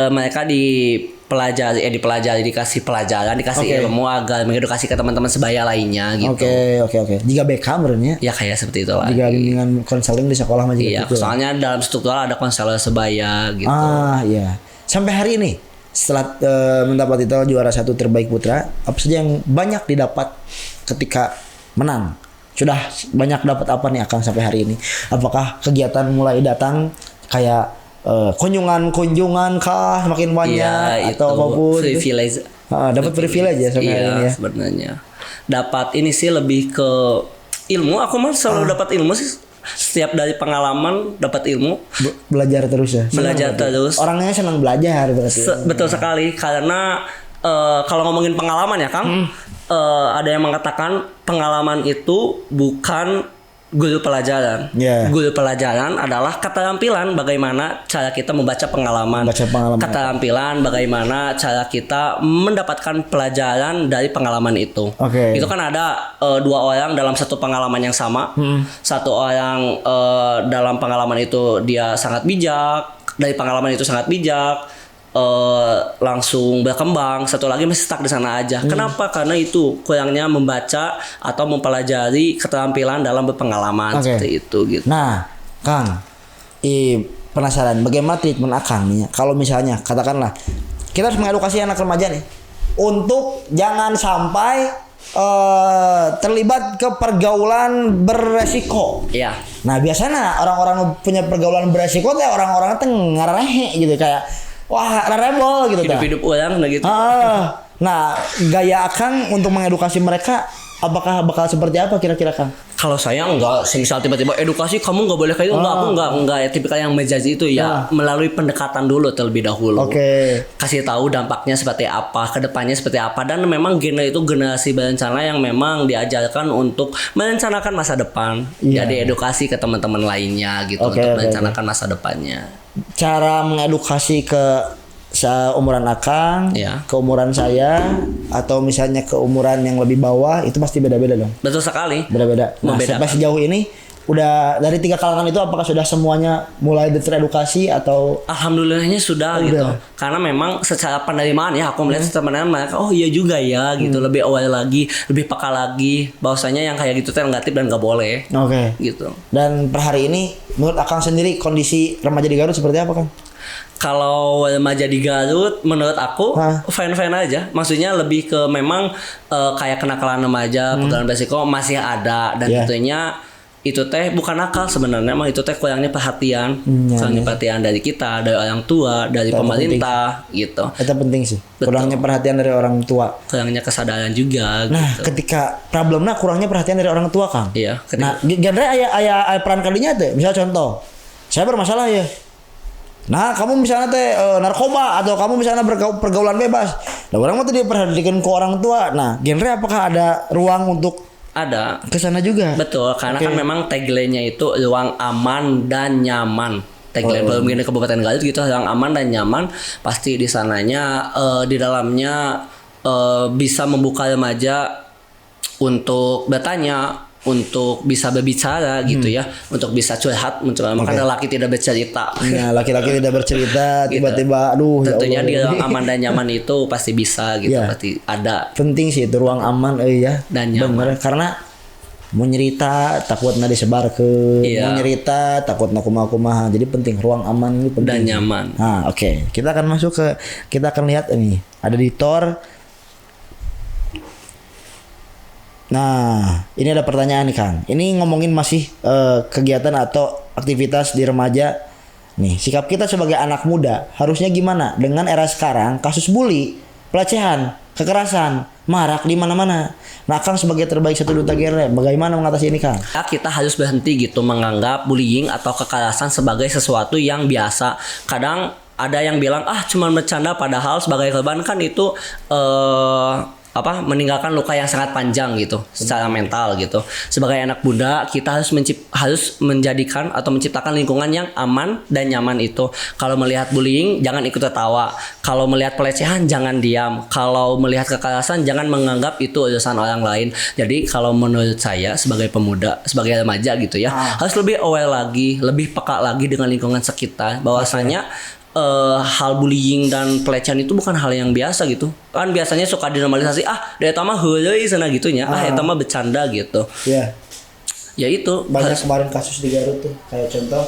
mereka dipelajari, dikasih pelajaran, dikasih ilmu agar mengedukasi ke teman-teman sebaya lainnya gitu. Oke. Jika BK menurutnya? Ya kayak seperti itu lah. Jika bimbingan konseling di sekolah mah iya, gitu. Soalnya dalam struktural ada konselor sebaya gitu. Iya. Sampai hari ini setelah mendapat titel juara 1 terbaik putra, apa saja yang banyak didapat ketika menang? Sudah banyak dapat apa nih Akang sampai hari ini? Apakah kegiatan mulai datang kayak kunjungan kah makin banyak atau apapun? Privilege. Dapat privilege ya sampai hari ini ya. Sebenarnya dapat ini sih lebih ke ilmu. Aku mah selalu dapat ilmu sih. Setiap dari pengalaman dapat ilmu, belajar terus ya. Belajar terus. Orangnya senang belajar berarti. Betul sekali, karena kalau ngomongin pengalaman ya Kang, ada yang mengatakan pengalaman itu bukan guru pelajaran. Guru pelajaran adalah keterampilan bagaimana cara kita membaca pengalaman. Keterampilan bagaimana cara kita mendapatkan pelajaran dari pengalaman itu. Itu kan ada dua orang dalam satu pengalaman yang sama. Satu orang dalam pengalaman itu dia sangat bijak, dari pengalaman itu sangat bijak, langsung berkembang, satu lagi masih stuck di sana aja. Kenapa? Karena itu kurangnya membaca atau mempelajari keterampilan dalam berpengalaman seperti itu gitu. Nah, Kang, penasaran bagaimana treatment Akang nih kalau misalnya katakanlah kita harus mengedukasi anak remaja nih untuk jangan sampai terlibat ke pergaulan beresiko. Iya. Nah, biasanya orang-orang punya pergaulan beresiko tuh orang-orang tuh ngerehe gitu kayak wah, rebel gitu. Hidup-hidup orang gitu. Nah, gaya Akang untuk mengedukasi mereka apakah bakal seperti apa kira-kira Kang? Kalau saya enggak, misal tiba-tiba edukasi kamu enggak boleh kayak itu, aku enggak ya tipikal yang menjudge itu ya, melalui pendekatan dulu terlebih dahulu. Kasih tahu dampaknya seperti apa, kedepannya seperti apa, dan memang itu generasi berencana yang memang diajarkan untuk merencanakan masa depan. Jadi edukasi ke teman-teman lainnya gitu untuk merencanakan masa depannya. Cara mengedukasi ke seumuran Akang, ke umuran saya, atau misalnya ke umuran yang lebih bawah, itu pasti beda-beda dong. Betul sekali. Beda-beda. Nah, sampai sejauh ini udah dari 3 kalangan itu apakah sudah semuanya mulai teredukasi atau? Alhamdulillahnya sudah gitu. Karena memang secara penerimaan ya aku melihat secara penerimaan mereka oh iya juga ya gitu, lebih aware lagi, lebih peka lagi bahwasanya yang kayak gitu negatif dan nggak boleh. Gitu. Dan per hari ini menurut Akang sendiri kondisi remaja di Garut seperti apa Kang? Kalau remaja di Garut menurut aku fine-fine aja. Maksudnya lebih ke memang kayak kenakalan remaja, pergaulan beresiko masih ada, dan tentunya itu teh bukan nakal sebenarnya, emang itu teh kurangnya perhatian, perhatian dari kita, dari orang tua, dari pemerintah gitu. Itu penting sih. Kurangnya perhatian dari orang tua. Kurangnya kesadaran juga. Nah, ketika problemnya kurangnya perhatian dari orang tua Kang. Iya. Nah, genre ayah peran kalinya tuh, misal contoh, saya bermasalah ya. Nah, kamu misalnya narkoba atau kamu misalnya pergaulan bebas. Nah, orang mah tuh diperhatikan ke orang tua. Nah, genre apakah ada ruang untuk ada ke sana juga? Betul, karena kan memang tagline-nya itu ruang aman dan nyaman. Tagline belum gini Kabupaten Garut gitu, ruang aman dan nyaman. Pasti di sananya di dalamnya bisa membuka remaja untuk bertanya, untuk bisa berbicara gitu ya, untuk bisa curhat, karena laki tidak bercerita. Nah, laki-laki tidak bercerita, tiba-tiba aduh. Tentunya di ruang aman dan nyaman itu pasti bisa gitu, pasti ada. Penting sih itu ruang aman dan nyaman. Bener, karena mau nyerita takutnya disebar ke, mau nyerita takutnya kumaha. Jadi penting ruang aman itu penting. Dan nyaman. Nah, kita akan masuk ke, kita akan lihat ini ada di Tor. Nah, ini ada pertanyaan nih Kang. Ini ngomongin masih kegiatan atau aktivitas di remaja. Nih, sikap kita sebagai anak muda harusnya gimana dengan era sekarang kasus bully, pelecehan kekerasan marak di mana-mana. Nah, Kang sebagai terbaik satu duta genre, bagaimana mengatasi ini, Kang? Kita harus berhenti gitu menganggap bullying atau kekerasan sebagai sesuatu yang biasa. Kadang ada yang bilang cuma bercanda, padahal sebagai korban kan itu meninggalkan luka yang sangat panjang gitu secara mental gitu. Sebagai anak muda kita harus menjadikan atau menciptakan lingkungan yang aman dan nyaman itu. Kalau melihat bullying jangan ikut tertawa. Kalau melihat pelecehan jangan diam. Kalau melihat kekerasan jangan menganggap itu urusan orang lain. Jadi kalau menurut saya sebagai pemuda, sebagai remaja gitu ya, harus lebih aware lagi, lebih peka lagi dengan lingkungan sekitar. Bahwasanya hal bullying dan pelecehan itu bukan hal yang biasa gitu. Kan biasanya suka dinormalisasi, dia mah heuleuy sana gitunya, eta mah bercanda gitu. Iya. Ya itu banyak kemarin kasus di Garut tuh, kayak contoh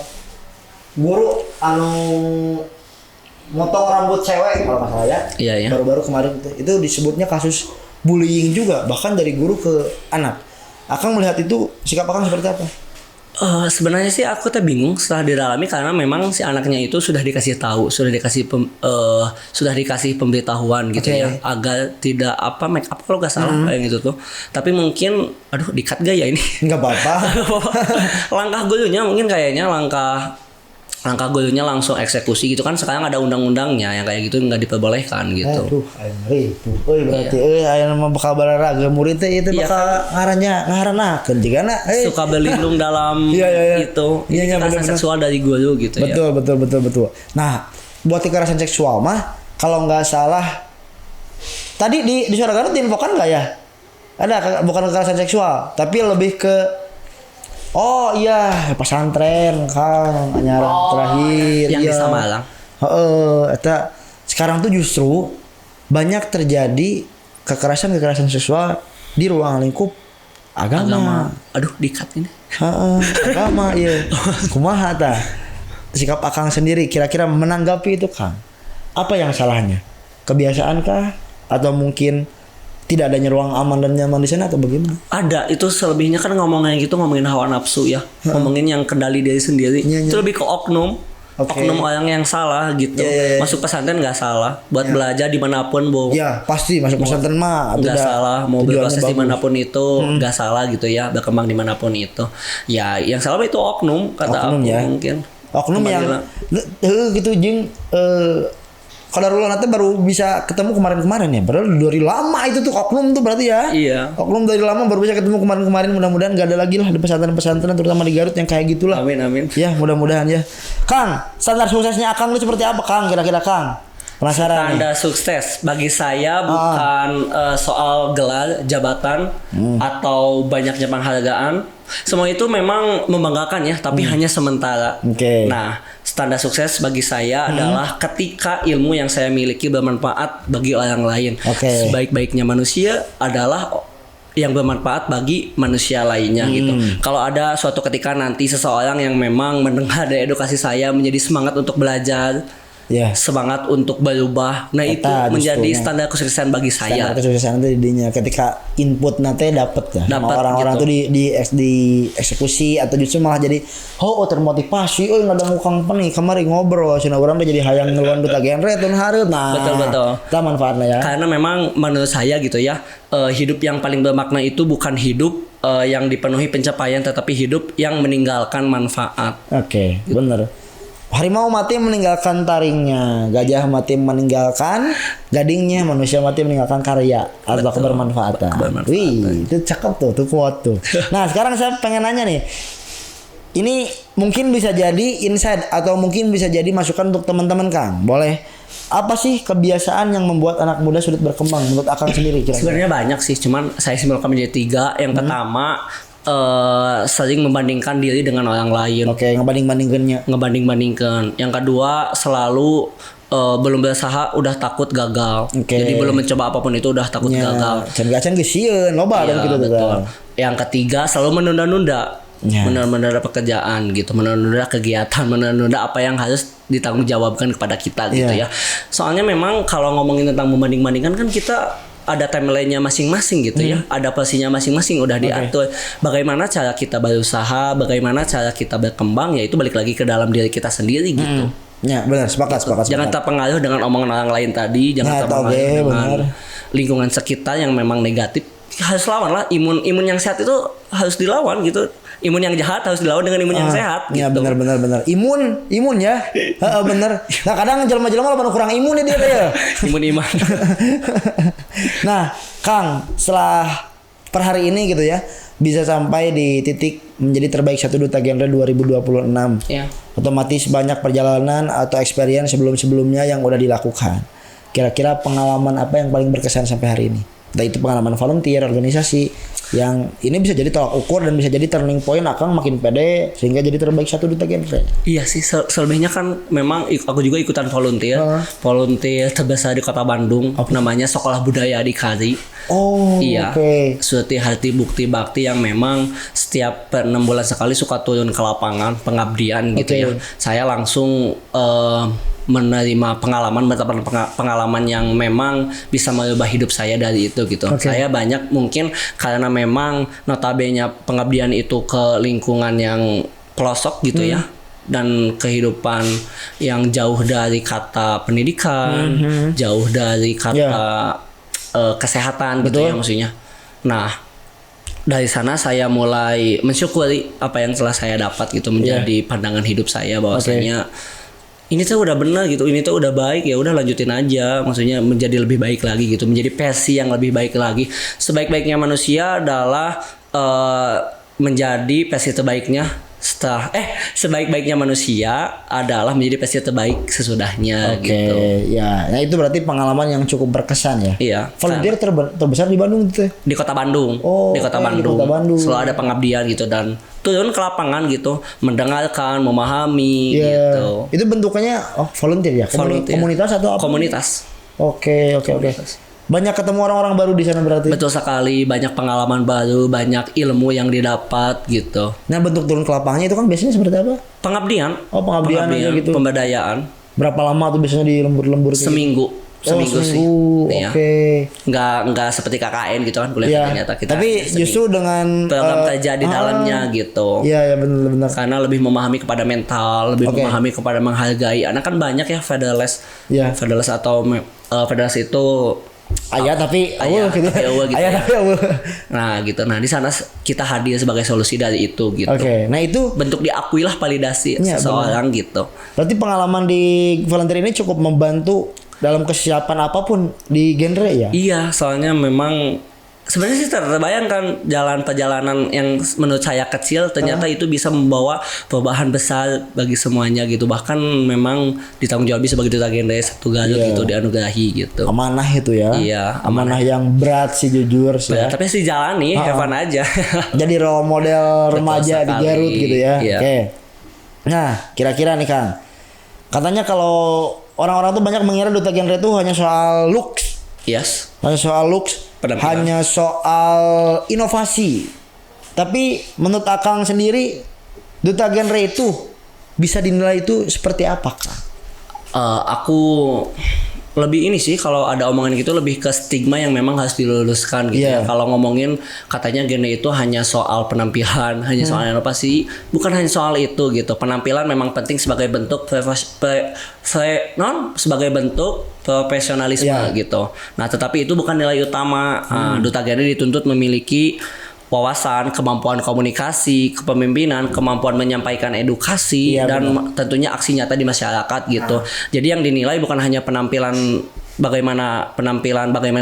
guru anu motong rambut cewek kalau masalah ya. Iya. Baru-baru kemarin itu disebutnya kasus bullying juga, bahkan dari guru ke anak. Akang melihat itu, sikap Akang seperti apa? Sebenarnya sih aku bingung setelah didalami, karena memang si anaknya itu sudah dikasih tahu, sudah dikasih pemberitahuan gitu ya, agar tidak make up kalau nggak salah kayak gitu tuh. Tapi mungkin di-cut gak ya ini? Nggak apa-apa. Langkah gurunya mungkin kayaknya langkah gurunya langsung eksekusi gitu kan. Sekarang ada undang-undangnya yang kayak gitu nggak diperbolehkan gitu. Aduh, berarti aya nama bakal bararaga murid teh itu bakal ngaranakeun jigana suka berlindung dalam itu. Ini kekerasan seksual dari guru gitu ya. Betul. Nah, buat kekerasan seksual mah kalau nggak salah tadi di Suara Garut diinfokan nggak ya? Ada bukan kekerasan seksual, tapi lebih ke pesantren Kang terakhir yang di Samalang. Eta sekarang tuh justru banyak terjadi kekerasan seksual di ruang lingkup agama. Di-cut ini. Agama iya. Kumaha tah? Sikap Akang sendiri kira-kira menanggapi itu, Kang. Apa yang salahnya? Kebiasaan kah atau mungkin tidak adanya ruang aman dan nyaman di sana atau bagaimana? Ada, itu selebihnya kan ngomongin hawa nafsu ya, ngomongin yang kendali diri sendiri. Itu lebih ke oknum orang yang salah gitu. Masuk pesantren nggak salah, buat belajar dimanapun pasti masuk pesantren mah nggak salah, mau berproses dimanapun itu nggak salah gitu ya, berkembang dimanapun itu. Ya yang salah itu oknum kata aku mungkin. Oknum yang gitu jeung Qadarullah nanti baru bisa ketemu kemarin-kemarin ya. Padahal dari lama itu tuh oknum tuh berarti ya. Iya. Oknum dari lama baru bisa ketemu kemarin-kemarin. Mudah-mudahan gak ada lagi lah di pesantren-pesantren terutama di Garut yang kayak gitulah. Amin. Ya mudah-mudahan ya. Kang, standar suksesnya Akang itu seperti apa Kang? Kira-kira Kang? Penasaran. Standar sukses bagi saya bukan soal gelar, jabatan atau banyaknya penghargaan. Semua itu memang membanggakan ya, tapi hanya sementara. Nah, standar sukses bagi saya adalah ketika ilmu yang saya miliki bermanfaat bagi orang lain. Sebaik-baiknya manusia adalah yang bermanfaat bagi manusia lainnya gitu. Kalau ada suatu ketika nanti seseorang yang memang mendengar dari edukasi saya menjadi semangat untuk belajar, semangat untuk berubah. Nah, itu menjadi standar kesuksesan bagi saya. Standar kesuksesan itu didinya ketika input nanti dapat ya. Orang-orang gitu. Tuh di eksekusi atau justru malah jadi termotivasi. Ngadang Kang Peni kemarin ngobrol cenah urang jadi hayang ngeluan duta genre tun hareup. Nah, betul. Itu manfaatnya ya. Karena memang menurut saya gitu ya, hidup yang paling bermakna itu bukan hidup yang dipenuhi pencapaian, tetapi hidup yang meninggalkan manfaat. Bener. Harimau mati meninggalkan taringnya, gajah mati meninggalkan gadingnya, manusia mati meninggalkan karya atau kebermanfaatan. Wih, itu cakep tuh kuat tuh. Nah, sekarang saya pengen nanya nih. Ini mungkin bisa jadi insight atau mungkin bisa jadi masukan untuk teman-teman Kang. Boleh. Apa sih kebiasaan yang membuat anak muda sulit berkembang menurut Akang sendiri kira-kira? Sebenarnya banyak sih, cuman saya simpulkan menjadi 3. Yang pertama, sering membandingkan diri dengan orang lain. Ngebanding-bandingkan. Yang kedua, selalu belum berusaha udah takut gagal. Jadi belum mencoba apapun itu udah takut gagal. Can gesieun loba dan gitu betul. Yang ketiga, selalu menunda-nunda. Menunda pekerjaan gitu, menunda kegiatan, menunda apa yang harus ditanggungjawabkan kepada kita gitu ya. Soalnya memang kalau ngomongin tentang membanding-bandingkan kan kita ada timeline-nya masing-masing gitu ya. Ada porsinya masing-masing udah diatur. Bagaimana cara kita berusaha, bagaimana cara kita berkembang, ya itu balik lagi ke dalam diri kita sendiri gitu. Ya benar, sepakat. Jangan terpengaruh dengan omongan orang lain tadi, jangan terpengaruh dengan lingkungan sekitar yang memang negatif, harus lawan lah. Imun yang sehat itu harus dilawan gitu. Imun yang jahat harus dilawan dengan imun yang sehat gitu. Ya benar. Imun ya. Bener. Nah kadang jelema-jelema lo kurang imun ya dia ya. Imun iman. Nah, Kang, setelah per hari ini gitu ya, bisa sampai di titik menjadi terbaik satu duta genre 2026. Ya. Otomatis banyak perjalanan atau experience sebelum-sebelumnya yang udah dilakukan. Kira-kira pengalaman apa yang paling berkesan sampai hari ini? Entah itu pengalaman volunteer, organisasi yang ini bisa jadi tolak ukur dan bisa jadi turning point Akang makin pede sehingga jadi terbaik satu duta genre. Iya sih, selebihnya kan memang aku juga ikutan volunteer. Volunteer terbesar di Kota Bandung, namanya Sekolah Budaya di Kari. Oh, iya. Okay. Suatu hati bukti bakti yang memang setiap 6 bulan sekali suka turun ke lapangan pengabdian gitu ya. Saya langsung menerima pengalaman yang memang bisa merubah hidup saya dari itu gitu. Saya banyak mungkin karena memang notabene pengabdian itu ke lingkungan yang pelosok gitu ya, dan kehidupan yang jauh dari kata pendidikan, jauh dari kata kesehatan gitu ya maksudnya. Nah, dari sana saya mulai mensyukuri apa yang telah saya dapat gitu menjadi pandangan hidup saya bahwasanya ini tuh udah benar gitu, ini tuh udah baik, ya udah lanjutin aja, maksudnya menjadi lebih baik lagi gitu, menjadi versi yang lebih baik lagi. Sebaik-baiknya manusia adalah menjadi versi terbaiknya sebaik-baiknya manusia adalah menjadi versi terbaik sesudahnya gitu. Ya, nah itu berarti pengalaman yang cukup berkesan ya. Iya. Volunteer terbesar di Bandung gitu. Di Kota Bandung. Di Kota Bandung. Selalu ada pengabdian gitu dan turun ke lapangan gitu, mendengarkan, memahami gitu. Itu bentuknya volunteer ya? Komunitas atau apa? Komunitas. Oke. Banyak ketemu orang-orang baru di sana berarti. Betul sekali, banyak pengalaman baru, banyak ilmu yang didapat gitu. Nah, bentuk turun ke lapangannya itu kan biasanya seperti apa? Pengabdian. Pengabdian aja gitu. Pemberdayaan. Berapa lama tuh biasanya di lembur-lembur? Seminggu sih. Oke. Nggak seperti KKN gitu kan kuliah ternyata kita. Tapi justru dengan program kerja di dalamnya gitu. Iya benar. Karena lebih memahami kepada mental, lebih memahami kepada menghargai. Anak kan banyak ya federales. Federales atau federales itu tapi ayah gitu. Nah gitu. Nah di sana kita hadir sebagai solusi dari itu gitu. Nah itu bentuk diakuilah validasi seseorang gitu. Berarti pengalaman di volunteer ini cukup membantu dalam kesiapan apapun di genre ya? Iya, soalnya memang sebenarnya sih terbayangkan jalan perjalanan yang menurut saya kecil ternyata itu bisa membawa perubahan besar bagi semuanya gitu. Bahkan memang ditanggung jawab sebagai duta genre satu Garut gitu, dianugerahi gitu. Amanah itu ya? Iya, amanah yang berat sih jujur sih ya. Tapi sih jalani, have fun aja. Jadi role model remaja di Garut gitu ya. Oke. Nah, kira-kira nih Kang, katanya kalau orang-orang tuh banyak mengira duta genre itu hanya soal looks. Yes. Hanya soal looks. Hanya soal inovasi. Tapi menurut Akang sendiri, duta genre itu bisa dinilai itu seperti apa, Kang? Aku lebih ini sih, kalau ada omongan gitu lebih ke stigma yang memang harus diluluskan gitu ya. Kalau ngomongin katanya genre itu hanya soal penampilan, hanya soal inovasi, bukan hanya soal itu gitu. Penampilan memang penting sebagai bentuk sebagai bentuk profesionalisme gitu. Nah, tetapi itu bukan nilai utama. Duta genre dituntut memiliki wawasan, kemampuan komunikasi, kepemimpinan, kemampuan menyampaikan edukasi, dan tentunya aksi nyata di masyarakat gitu. Jadi yang dinilai bukan hanya bagaimana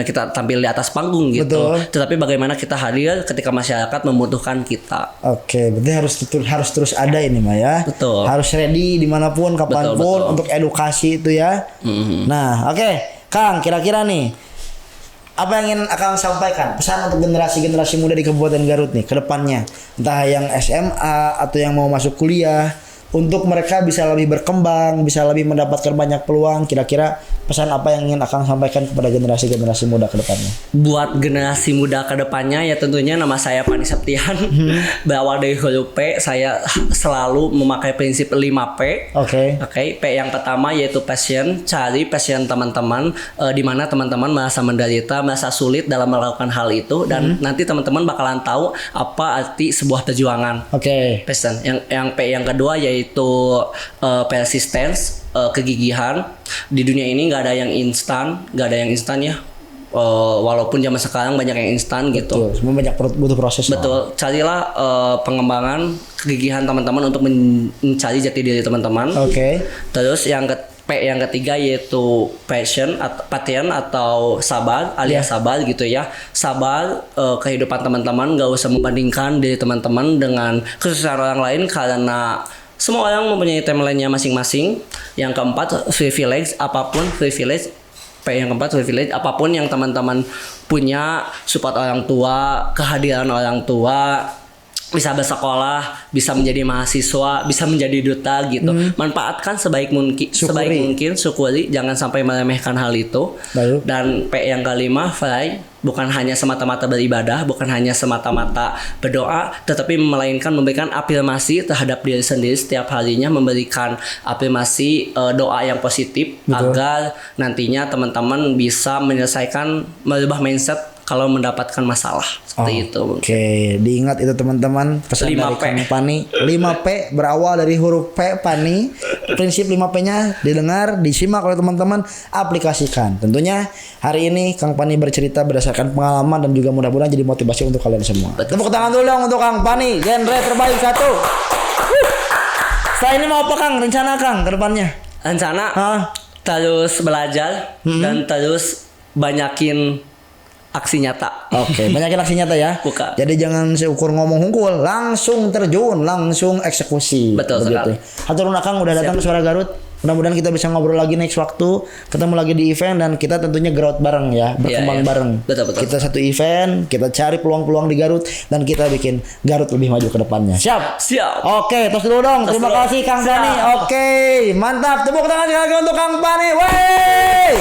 kita tampil di atas panggung gitu, tetapi bagaimana kita hadir ketika masyarakat membutuhkan kita. Oke, berarti harus terus ada ini mah ya. Betul. Harus ready dimanapun, kapanpun untuk edukasi itu ya. Nah, Kang, kira-kira nih apa yang ingin Akang sampaikan pesan untuk generasi muda di Kabupaten Garut nih ke depannya, entah yang SMA atau yang mau masuk kuliah, untuk mereka bisa lebih berkembang, bisa lebih mendapatkan banyak peluang. Kira-kira pesan apa yang ingin Akang sampaikan kepada generasi muda ke depannya? Buat generasi muda ke depannya ya tentunya nama saya Pani Septian. Berawal dari huruf P, saya selalu memakai prinsip 5P. P yang pertama yaitu passion. Cari passion teman-teman, di mana teman-teman merasa menderita, merasa sulit dalam melakukan hal itu, dan nanti teman-teman bakalan tahu apa arti sebuah perjuangan. Passion. Yang P yang kedua yaitu persistence, kegigihan. Di dunia ini nggak ada yang instan ya. walaupun zaman sekarang banyak yang instan gitu. Betul, semua banyak butuh proses. Betul, carilah pengembangan kegigihan teman-teman untuk mencari jati diri teman-teman. Oke. Terus yang ketiga yaitu passion atau sabar alias sabar gitu ya. Sabar kehidupan teman-teman, gak usah membandingkan diri teman-teman dengan kesusahan orang lain karena semua orang mempunyai timeline-nya masing-masing. Yang keempat, privilege apapun yang teman-teman punya, support orang tua, kehadiran orang tua, bisa bersekolah, bisa menjadi mahasiswa, bisa menjadi duta gitu. Manfaatkan sebaik mungkin, syukuri, jangan sampai meremehkan hal itu. Baru. Dan yang kelima, fly, bukan hanya semata-mata beribadah, bukan hanya semata-mata berdoa, tetapi melainkan memberikan afirmasi terhadap diri sendiri setiap harinya, memberikan afirmasi doa yang positif. Betul. Agar nantinya teman-teman bisa merubah mindset kalau mendapatkan masalah seperti itu. Oke, diingat itu teman-teman, pesan dari Kang Pani. 5P berawal dari huruf P, Pani. Prinsip 5P-nya didengar, disimak oleh teman-teman, aplikasikan. Tentunya hari ini Kang Pani bercerita berdasarkan pengalaman dan juga mudah-mudahan jadi motivasi untuk kalian semua. Tepuk tangan dulu dong untuk Kang Pani, genre terbaik 1. Setelah ini mau apa Kang? Rencana Kang ke depannya? Rencana terus belajar dan terus banyakin aksi nyata. Oke, banyakin aksi nyata ya. Bukan. Jadi jangan seukur ngomong hungkul, langsung terjun, langsung eksekusi. Betul sekali. Hatur nuhun Kang udah datang ke Suara Garut. Mudah-mudahan kita bisa ngobrol lagi next waktu, ketemu lagi di event dan kita tentunya growth bareng ya, berkembang bareng. Betul. Kita satu event, kita cari peluang-peluang di Garut dan kita bikin Garut lebih maju ke depannya. Siap? Siap. Oke, tos dulu dong. Terima kasih Kang Pani. Oke, mantap. Tepuk tangan sekali lagi untuk Kang Pani. Wey!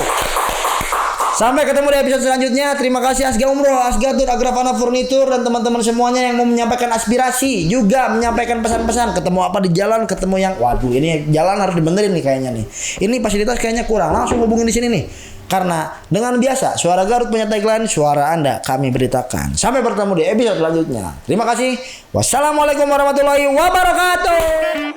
Sampai ketemu di episode selanjutnya. Terima kasih Asga Umroh, Asga Tur, Agrafana Furnitur dan teman-teman semuanya yang mau menyampaikan aspirasi, juga menyampaikan pesan-pesan. Ketemu apa di jalan, ketemu yang waduh ini jalan harus dibenerin nih kayaknya nih. Ini fasilitas kayaknya kurang. Langsung hubungin di sini nih. Karena dengan biasa Suara Garut punya tagline, suara Anda kami beritakan. Sampai bertemu di episode selanjutnya. Terima kasih. Wassalamualaikum warahmatullahi wabarakatuh.